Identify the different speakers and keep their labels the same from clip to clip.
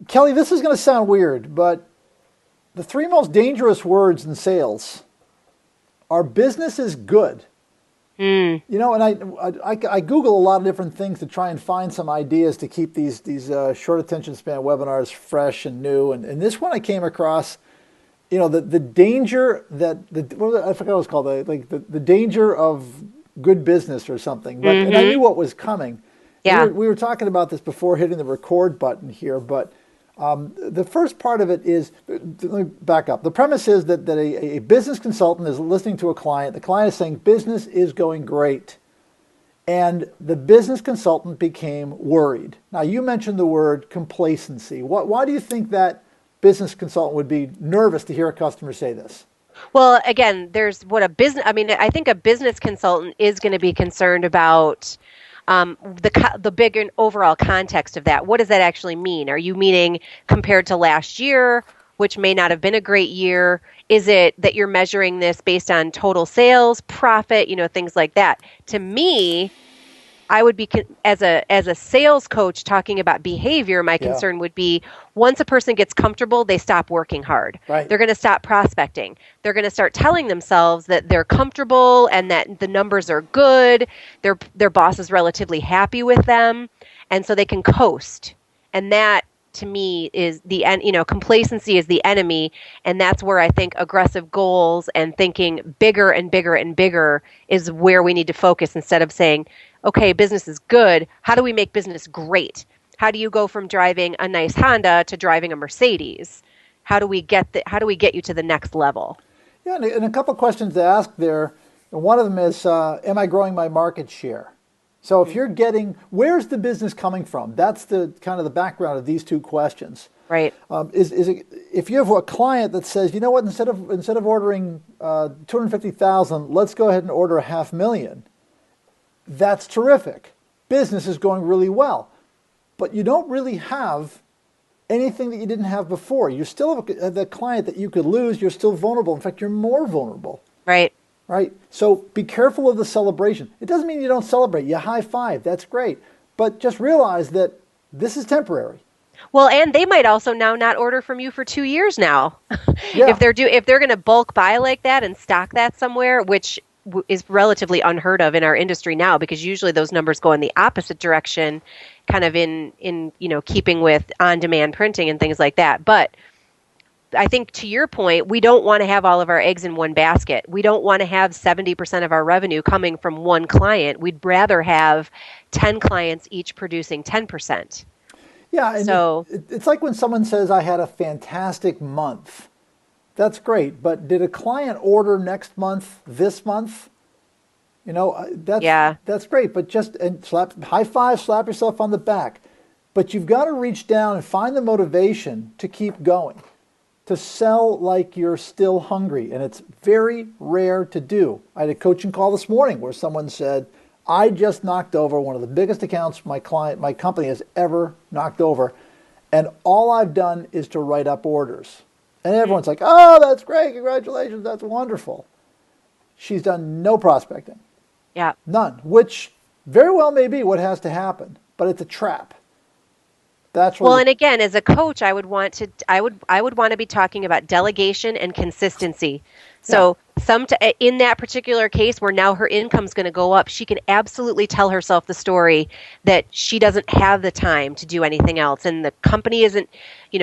Speaker 1: Kelly, this is going to sound weird, but the three most dangerous words in sales are business is good.
Speaker 2: Mm,
Speaker 1: And I Google a lot of different things to try and find some ideas to keep these short attention span webinars fresh and new. And this one I came across, the danger that I forgot what it was called, the danger of good business or something. But and I
Speaker 2: mm-hmm.
Speaker 1: knew what was coming. And
Speaker 2: Yeah.
Speaker 1: we were talking about this before hitting the record button here, but the first part of it is, let me back up. The premise is that a business consultant is listening to a client. The client is saying business is going great. And the business consultant became worried. Now, you mentioned the word complacency. Why do you think that business consultant would be nervous to hear a customer say this?
Speaker 2: Well, again, there's what a business, I mean, I think a business consultant is going to be concerned about the big and overall context of that. What does that actually mean? Are you meaning compared to last year, which may not have been a great year? Is it that you're measuring this based on total sales, profit, things like that? To me, I would be as a sales coach talking about behavior, my
Speaker 1: Yeah,
Speaker 2: concern would be once a person gets comfortable, they stop working hard.
Speaker 1: right.
Speaker 2: They're going to stop prospecting. They're going to start telling themselves that they're comfortable and that the numbers are good. Their boss is relatively happy with them, and so they can coast. And that to me is complacency is the enemy, and that's where I think aggressive goals and thinking bigger and bigger and bigger is where we need to focus instead of saying, okay, business is good. How do we make business great? How do you go from driving a nice Honda to driving a Mercedes? How do we get you to the next level?
Speaker 1: Yeah, and a couple of questions to ask there. And one of them is, am I growing my market share? So if
Speaker 2: Mm,
Speaker 1: you're getting, where's the business coming from? That's the kind of the background of these two questions.
Speaker 2: right.
Speaker 1: Is it, if you have a client that says, you know what, instead of ordering 250,000, let's go ahead and order 500,000. That's terrific. Business is going really well, but you don't really have anything that you didn't have before. You still have the client that you could lose. You're still vulnerable. In fact, you're more vulnerable,
Speaker 2: Right.
Speaker 1: right? So be careful of the celebration. It doesn't mean you don't celebrate. You high five. That's great. But just realize that this is temporary.
Speaker 2: Well, and they might also now not order from you for 2 years now.
Speaker 1: Yeah,
Speaker 2: If they're going to bulk buy like that and stock that somewhere, which is relatively unheard of in our industry now, because usually those numbers go in the opposite direction, kind of in keeping with on demand printing and things like that. But I think to your point, we don't want to have all of our eggs in one basket. We don't want to have 70% of our revenue coming from one client. We'd rather have 10 clients each producing 10%.
Speaker 1: yeah. And
Speaker 2: So,
Speaker 1: it's like when someone says, I had a fantastic month. That's great. But did a client order next month, this month?
Speaker 2: yeah.
Speaker 1: That's great, but just and high five, slap yourself on the back. But you've got to reach down and find the motivation to keep going, to sell like you're still hungry, and it's very rare to do. I had a coaching call this morning where someone said, "I just knocked over one of the biggest accounts my company has ever knocked over, and all I've done is to write up orders." And everyone's like, "Oh, that's great! Congratulations! That's wonderful." She's done no prospecting.
Speaker 2: Yeah.
Speaker 1: None, which very well may be what has to happen, but it's a trap. That's where
Speaker 2: Well, and again, as a coach, I would want to be talking about delegation and consistency.
Speaker 1: yeah,
Speaker 2: So, in that particular case where now her income's going to go up, she can absolutely tell herself the story that she doesn't have the time to do anything else, and the company isn't,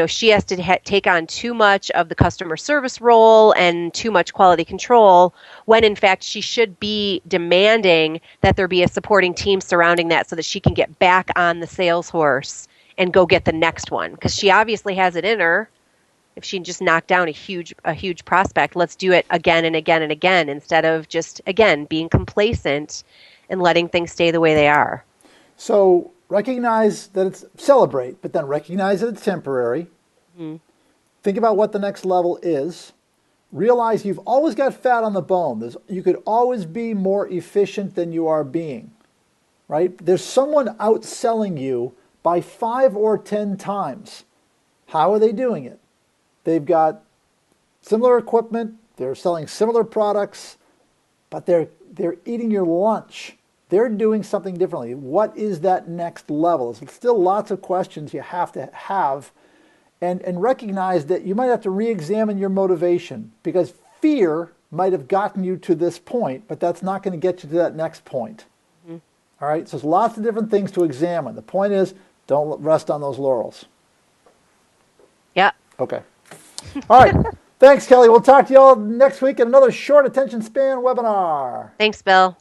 Speaker 2: she has to take on too much of the customer service role and too much quality control, when in fact she should be demanding that there be a supporting team surrounding that so that she can get back on the sales horse and go get the next one, because she obviously has it in her. If she just knocked down a huge prospect, let's do it again and again and again instead of just again being complacent and letting things stay the way they are.
Speaker 1: so recognize that it's celebrate, but then recognize that it's temporary.
Speaker 2: Mhm.
Speaker 1: Think about what the next level is. Realize you've always got fat on the bone. You could always be more efficient than you are being, right? There's someone outselling you by 5 or 10 times. How are they doing it? They've got similar equipment, they're selling similar products, but they're eating your lunch. They're doing something differently. What is that next level? There's still lots of questions you have to have and recognize that you might have to re-examine your motivation, because fear might have gotten you to this point, but that's not going to get you to that next point.
Speaker 2: Mm-hmm.
Speaker 1: All right, so there's lots of different things to examine. The point is, don't rest on those laurels.
Speaker 2: Yeah.
Speaker 1: Okay. All right. Thanks, Kelly. We'll talk to you all next week in another short attention span webinar.
Speaker 2: Thanks, Bill.